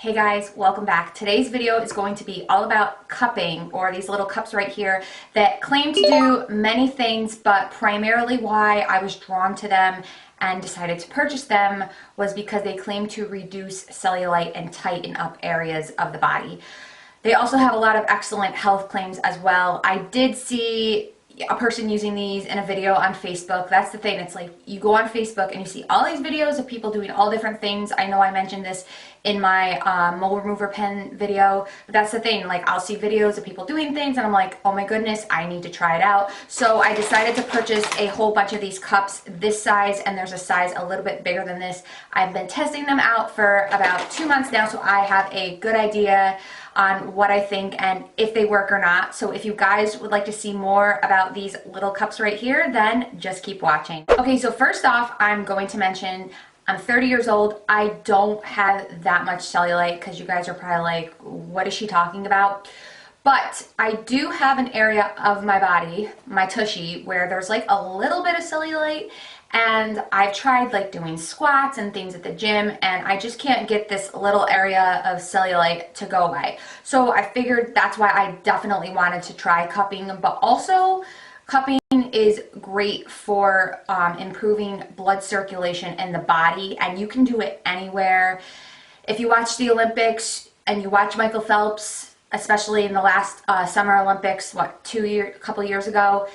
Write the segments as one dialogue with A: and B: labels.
A: Hey guys, welcome back. Today's video is going to be all about cupping, or these little cups right here that claim to do many things, but primarily why I was drawn to them and decided to purchase them was because they claim to reduce cellulite and tighten up areas of the body. They also have a lot of excellent health claims as well. I did see a person using these in a video on Facebook. That's the thing. It's like you go on Facebook and you see all these videos of people doing all different things. I know I mentioned this in my mole remover pen video, but that's the thing. Like I'll see videos of people doing things and I'm like, oh my goodness, I need to try it out. So I decided to purchase a whole bunch of these cups this size, and there's a size a little bit bigger than this. I've been testing them out for about 2 months now, so I have a good idea on what I think and if they work or not. So if you guys would like to see more about these little cups right here, then just keep watching. Okay, so first off, I'm going to mention I'm 30 years old. I don't have that much cellulite, because you guys are probably like, what is she talking about? But I do have an area of my body, my tushy, where there's like a little bit of cellulite, and I've tried like doing squats and things at the gym, and I just can't get this little area of cellulite to go away. So I figured that's why I definitely wanted to try cupping, but also cupping is great for improving blood circulation in the body, and you can do it anywhere. If you watch the Olympics and you watch Michael Phelps, especially in the last Summer Olympics, a couple years ago,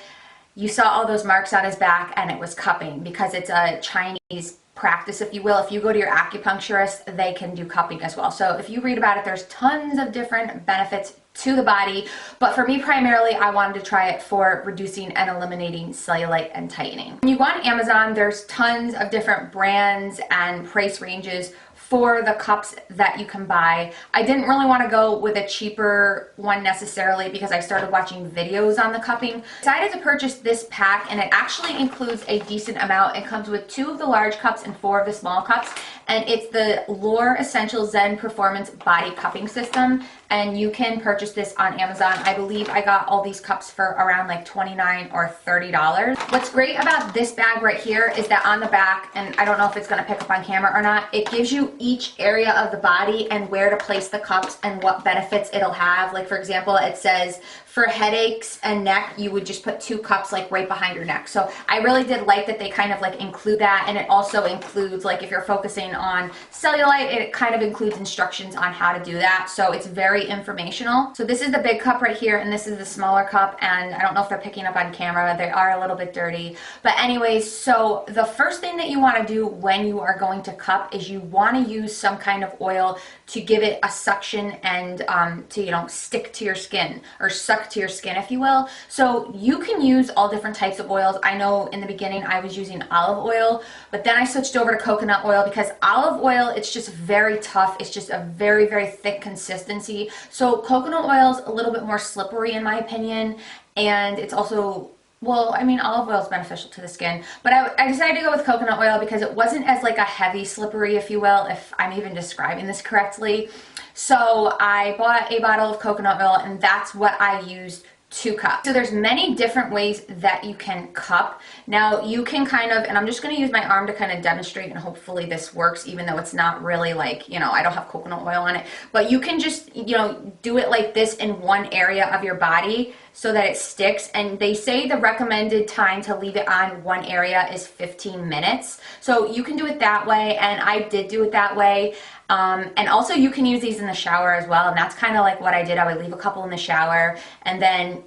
A: you saw all those marks on his back, and it was cupping, because it's a Chinese practice, if you will. If you go to your acupuncturist, they can do cupping as well. So if you read about it, there's tons of different benefits to the body, but for me primarily, I wanted to try it for reducing and eliminating cellulite and tightening. When you go on Amazon, there's tons of different brands and price ranges for the cups that you can buy. I didn't really want to go with a cheaper one necessarily, because I started watching videos on the cupping. I decided to purchase this pack, and it actually includes a decent amount. It comes with 2 of the large cups and 4 of the small cups, and it's the Lore Essential Zen Performance Body Cupping System, and you can purchase this on Amazon. I believe I got all these cups for around like $29 or $30. What's great about this bag right here is that on the back, and I don't know if it's going to pick up on camera or not, it gives you each area of the body and where to place the cups and what benefits it'll have. Like for example, it says for headaches and neck, you would just put 2 cups like right behind your neck. So I really did like that they kind of like include that, and it also includes, like if you're focusing on cellulite, it kind of includes instructions on how to do that. So it's very informational. So this is the big cup right here, and this is the smaller cup, and I don't know if they're picking up on camera. They are a little bit dirty. But anyways, so the first thing that you want to do when you are going to cup is you want to use some kind of oil to give it a suction and to, you know, stick to your skin, or suck to your skin, if you will. So you can use all different types of oils. I know in the beginning I was using olive oil, but then I switched over to coconut oil, because olive oil, it's just very tough. It's just a very, very thick consistency. So coconut oil is a little bit more slippery in my opinion, and it's also, well, I mean, olive oil is beneficial to the skin, but I decided to go with coconut oil because it wasn't as like a heavy slippery, if you will, if I'm even describing this correctly. So I bought a bottle of coconut oil, and that's what I used to cup. So there's many different ways that you can cup. Now you can kind of, and I'm just going to use my arm to kind of demonstrate, and hopefully this works, even though it's not really like, you know, I don't have coconut oil on it, but you can just, you know, do it like this in one area of your body so that it sticks. And they say the recommended time to leave it on one area is 15 minutes. So you can do it that way, and I did do it that way. And also you can use these in the shower as well, and that's kind of like what I did. I would leave a couple in the shower, and then,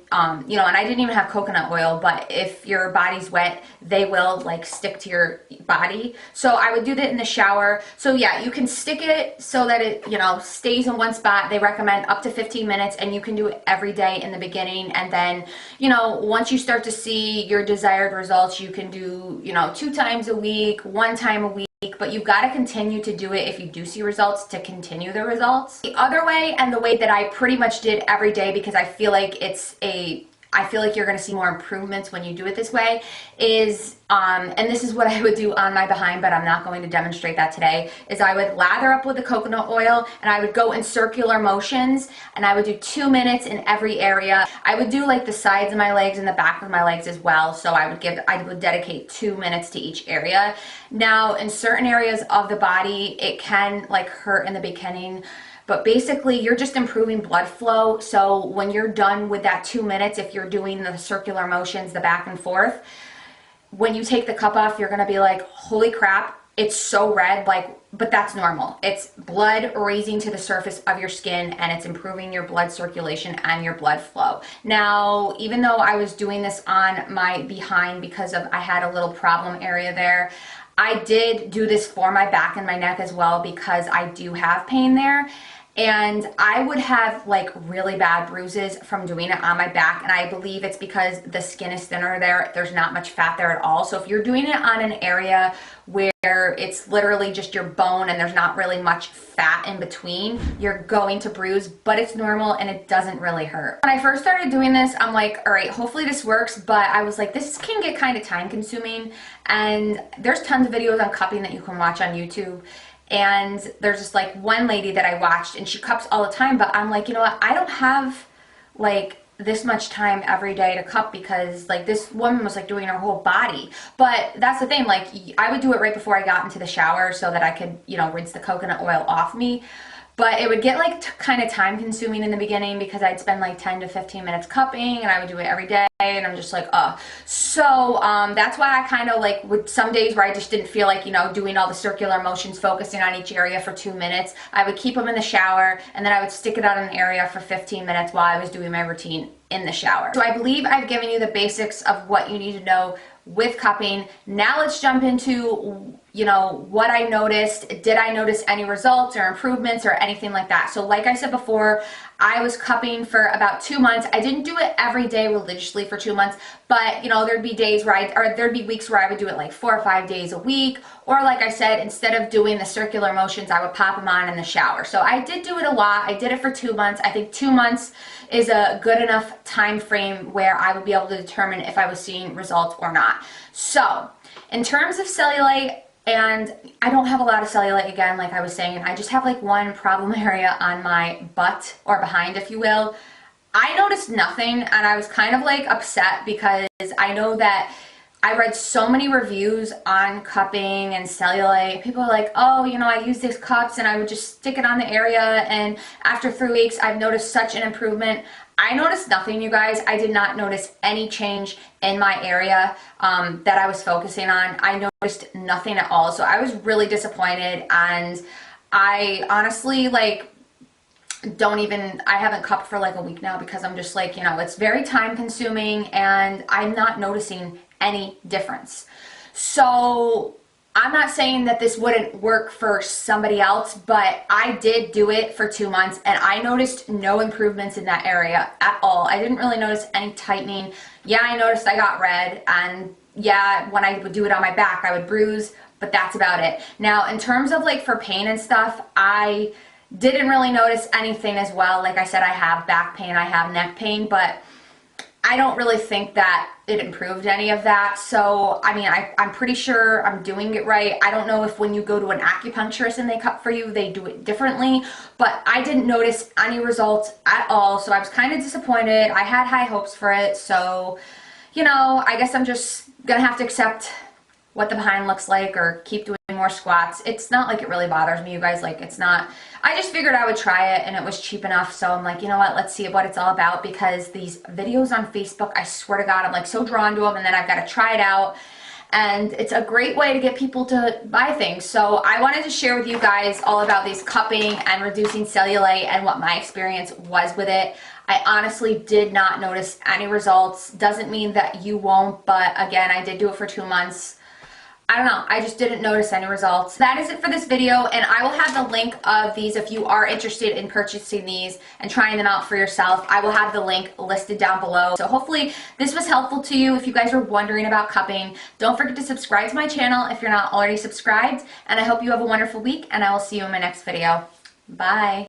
A: you know, and I didn't even have coconut oil, but if your body's wet, they will like stick to your body. So I would do that in the shower. So yeah, you can stick it so that it, you know, stays in one spot. They recommend up to 15 minutes, and you can do it every day in the beginning. And then, you know, once you start to see your desired results, you can do, you know, 2 times a week, 1 time a week. But you've got to continue to do it if you do see results, to continue the results. The other way, and the way that I pretty much did every day, because I feel like I feel like you're going to see more improvements when you do it this way, is, and this is what I would do on my behind, but I'm not going to demonstrate that today, is I would lather up with the coconut oil, and I would go in circular motions, and I would do 2 minutes in every area. I would do like the sides of my legs and the back of my legs as well, so I would dedicate 2 minutes to each area. Now, in certain areas of the body, it can like hurt in the beginning, but basically you're just improving blood flow. So when you're done with that 2 minutes, if you're doing the circular motions, the back and forth, when you take the cup off, you're gonna be like, holy crap, it's so red, like, but that's normal. It's blood raising to the surface of your skin, and it's improving your blood circulation and your blood flow. Now, even though I was doing this on my behind because I had a little problem area there, I did do this for my back and my neck as well because I do have pain there. And I would have like really bad bruises from doing it on my back, and I believe it's because the skin is thinner there. There's not much fat there at all. So if you're doing it on an area where it's literally just your bone and there's not really much fat in between, you're going to bruise, but it's normal and it doesn't really hurt. When I first started doing this, I'm like, all right, hopefully this works, but I was like, this can get kind of time consuming, and there's tons of videos on cupping that you can watch on YouTube. And there's just like one lady that I watched, and she cups all the time, but I'm like, you know what, I don't have like this much time every day to cup, because like this woman was like doing her whole body. But that's the thing, like I would do it right before I got into the shower so that I could, you know, rinse the coconut oil off me. But it would get like kind of time consuming in the beginning because I'd spend like 10 to 15 minutes cupping, and I would do it every day, and I'm just like, So that's why I kind of like, with some days where I just didn't feel like, you know, doing all the circular motions, focusing on each area for 2 minutes, I would keep them in the shower, and then I would stick it out in an area for 15 minutes while I was doing my routine in the shower. So I believe I've given you the basics of what you need to know with cupping. Now let's jump into, you know, what I noticed. Did I notice any results or improvements or anything like that? So like I said before, I was cupping for about 2 months. I didn't do it every day religiously for 2 months, but you know, there'd be days where there'd be weeks where I would do it like 4 or 5 days a week, or like I said, instead of doing the circular motions, I would pop them on in the shower. So I did do it a lot. I did it for 2 months. I think 2 months is a good enough time frame where I would be able to determine if I was seeing results or not. So in terms of cellulite, and I don't have a lot of cellulite, again, like I was saying, I just have like one problem area on my butt, or behind, if you will. I noticed nothing, and I was kind of like upset because I know that I read so many reviews on cupping and cellulite. People are like, oh, you know, I use these cups and I would just stick it on the area, and after 3 weeks I've noticed such an improvement. I noticed nothing, you guys. I did not notice any change in my area that I was focusing on. I noticed nothing at all. So I was really disappointed, and I honestly like I haven't cupped for like a week now because I'm just like, you know, it's very time consuming and I'm not noticing any difference. So I'm not saying that this wouldn't work for somebody else, but I did do it for 2 months and I noticed no improvements in that area at all. I didn't really notice any tightening. Yeah, I noticed I got red, and yeah, when I would do it on my back, I would bruise, but that's about it. Now, in terms of like for pain and stuff, I didn't really notice anything as well. Like I said, I have back pain, I have neck pain, but I don't really think that it improved any of that. So, I mean, I'm pretty sure I'm doing it right. I don't know if when you go to an acupuncturist and they cup for you, they do it differently, but I didn't notice any results at all. So I was kind of disappointed. I had high hopes for it. So, you know, I guess I'm just gonna have to accept what the behind looks like, or keep doing more squats. It's not like it really bothers me, you guys. Like, it's not, I just figured I would try it and it was cheap enough. So I'm like, you know what, let's see what it's all about, because these videos on Facebook, I swear to God, I'm like so drawn to them, and then I've got to try it out. And it's a great way to get people to buy things. So I wanted to share with you guys all about these cupping and reducing cellulite and what my experience was with it. I honestly did not notice any results. Doesn't mean that you won't, but again, I did do it for 2 months. I don't know, I just didn't notice any results. That is it for this video, and I will have the link of these if you are interested in purchasing these and trying them out for yourself. I will have the link listed down below. So hopefully this was helpful to you if you guys are wondering about cupping. Don't forget to subscribe to my channel if you're not already subscribed, and I hope you have a wonderful week, and I will see you in my next video. Bye.